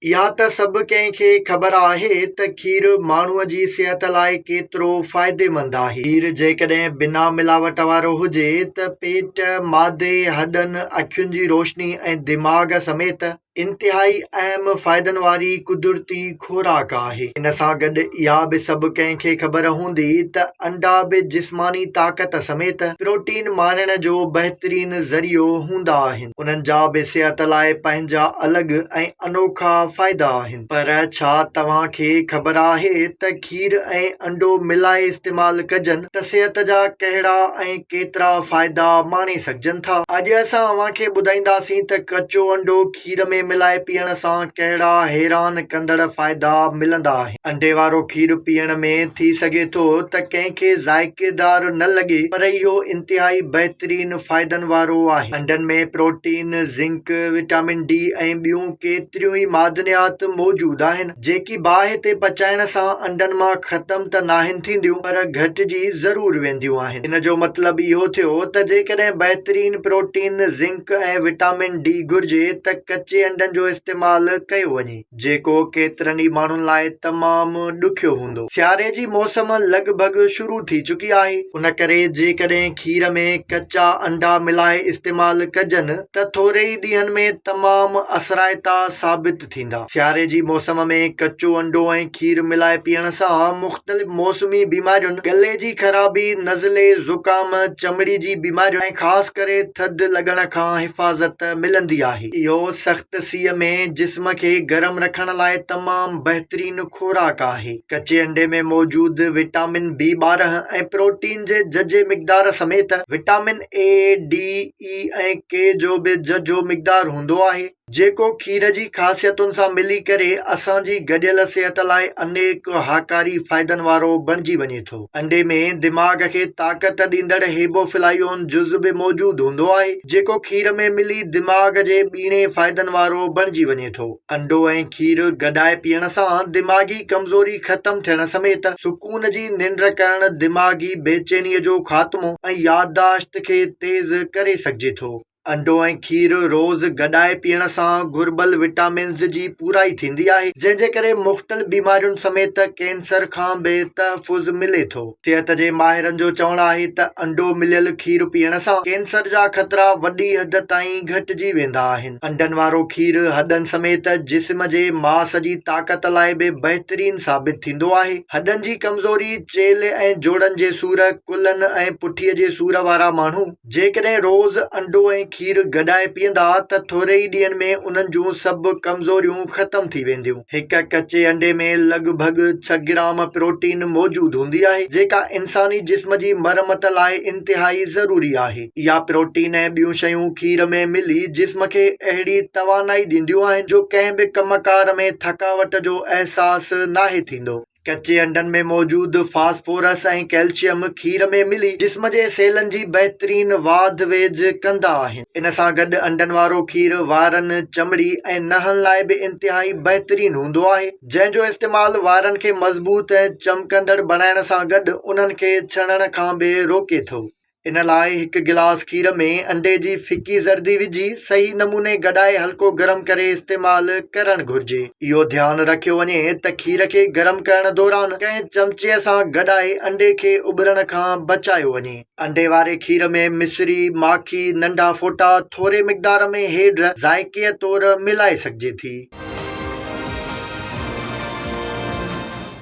इहा त सभु कंहिंखे ख़बर आहे त खीर माण्हूअ जी सिहत लाइ केतिरो फ़ाइदेमंद आहे। खीर जेकॾहिं बिना मिलावट वारो हुजे त पेट, मादे, हॾनि, अखियुनि जी रोशनी ऐं दिमाग़ समेत इंतिहाई अहम फ़ाइदनि वारी कुदरती खुराक आहे। इन सां गॾु इहा बि सभु कंहिंखे ख़बर हूंदी त अंडा बि जिस्मानी ताक़त समेत प्रोटीन माणण जो बहितरीन ज़रियो हूंदा आहिनि। उन्हनि जा बि सिहत लाइ पंहिंजा अलॻि ऐं अनोखा फ़ाइदा आहिनि। पर छा तव्हांखे ख़बर आहे त खीर ऐं अंडो मिलाए इस्तेमालु कजनि त सिहत जा कहिड़ा ऐं केतिरा फ़ाइदा माणे सघजनि था। अॼु असां अव्हांखे ॿुधाईंदासीं त कचो अंडो खीर में मिलाए पीअण सां कहिड़ा हैरान कंदड़ फ़ाइदा मिलंदा आहिनि। अंडे वारो खीर पीअण में थी सघे थो त कंहिंखे ज़ाइकेदार न लॻे, पर इहो इंतिहाई बहितरीन फ़ाइदनि वारो आहे। अंडनि में प्रोटीन, ज़िंक, विटामिन डी ऐं ॿियूं केतिरियूं ई मादनियात मौजूद आहिनि जेकी बाहि ते पचाइण सां अंडनि मां ख़तम त नाहिनि थींदियूं, पर घटिजी ज़रूर वेंदियूं आहिनि। इन जो मतिलबु इहो थियो त जेकॾहिं बहितरीन प्रोटीन, ज़िंक ऐं विटामिन डी घुर्जे त कचे अंडनि जो इस्तेमालु कयो वञे, जेको केतिरनि ई माण्हुनि लाइ तमामु ॾुखियो हूंदो। सियारे जी मौसम लॻभॻि शुरू थी चुकी आहे, उन करे जेकॾहिं खीर में कचा अंडा मिलाए इस्तेमालु कजनि त थोरे ई ॾींहनि में तमामु असराइता साबित थींदा। सियारे जी मौसम में कचो अंडो ऐं खीर मिलाए पीअण सां मुख़्तलिफ़ मौसमी बीमारियुनि, गले जी ख़राबी, नज़ले, ज़ुकाम, चमड़ी जी बीमारियुनि ऐं ख़ासि करे थधि लॻण खां हिफ़ाज़त मिलंदी आहे। इहो सख़्त सीअ में जिस्म खे गरम रखण लाइ तमामु बहितरीन खुराक आहे। कचे अंडे में मौजूद विटामिन B12 ऐं प्रोटीन जे झझे मिक़दार समेत विटामिन A, D, E ऐं K जो बि झझो मिक़दार हूंदो आहे, जेको खीर जी ख़ासियतुनि सां मिली करे असांजी गॾियल सिहत लाइ अनेक हाकारी फ़ाइदनि वारो बणिजी वञे थो। अंडे में दिमाग़ खे ताक़त ॾींदड़ हेबोफ्लाविन जुज़ बि मौजूद हूंदो आहे, जेको खीर में मिली दिमाग़ जे ॿीणे फ़ाइदनि वारो बणिजी वञे थो। अंडो ऐं खीर गॾाए पीअण सां दिमाग़ी कमज़ोरी ख़तम थियण समेत सुकून जी निंड करण, दिमाग़ी बेचैनीअ जो ख़ात्मो ऐं याददाश्त खे तेज़ करे सघिजे थो। अंडो ऐं खीर रोज़ गॾाए पीअण सां घुर्बल विटामिन्स जी पूराई थींदी आहे, जंहिंजे करे मुख़्तलिफ़ बीमारियुनि समेत कैंसर खां बि तहफ़ुज़ मिले थो। सिहत जे माहिरनि जो चवणु आहे त अंडो मिलियल खीर पीअण सां कैंसर जा ख़तरा वॾी हद ताईं घटिजी वेंदा आहिनि। अंडनि वारो खीर हॾनि समेत जिस्म जे मांस जी ताक़त लाइ बि बहितरीन साबित थींदो आहे। हॾनि जी कमज़ोरी, चेल ऐं जोड़नि जे सूर, कुल्हनि ऐं पुठीअ जे सूर वारा माण्हू जेकॾहिं रोज़ अंडो ऐं खीर गॾाए पीअंदा त थोरे ई ॾींहनि में उन्हनि जूं सभु कमज़ोरियूं ख़तम थी वेंदियूं। हिक कचे अंडे में लॻभॻि 6 ग्राम प्रोटीन मौजूद हूंदी आहे, जेका इंसानी जिस्म जी मरमत लाइ इंतिहाई ज़रूरी आहे। इहा प्रोटीन ऐं ॿियूं शयूं खीर में मिली जिस्म खे अहिड़ी तवानाई ॾींदियूं आहिनि जो कंहिं बि कमकार में थकावट जो अहसासु नाहे थींदो। कचे अंडनि में मौजूद फास्फोरस ऐं कैल्शियम खीर में मिली जिस्म जे सेलनि जी बहितरीन वाध वेझ कंदा आहिनि। इन सां गॾु अंडनि वारो खीर वारनि, चमड़ी ऐं नहनि लाइ बि इंतिहाई बहितरीन हूंदो आहे, जंहिंजो इस्तेमालु वारनि खे मज़बूत ऐं चमकंदड़ बणाइण सां गॾु उन्हनि खे छणण खां बि रोके थो। इन लाइ हिकु गिलास खीर में अंडे जी फिकी ज़र्दी विझी सही नमूने गॾाए हल्को गरम करे इस्तेमालु करणु घुर्जे। इहो ध्यानु रखियो वञे त खीर खे गरम करण दौरान कंहिं चमचे सां गॾाए अंडे खे उॿरण खां बचायो वञे। अंडे वारे खीर में मिश्री, माखी, नंढा फोटा थोरे मिक़दार में हेड ज़ाइके तौरु मिलाए सघिजे थी।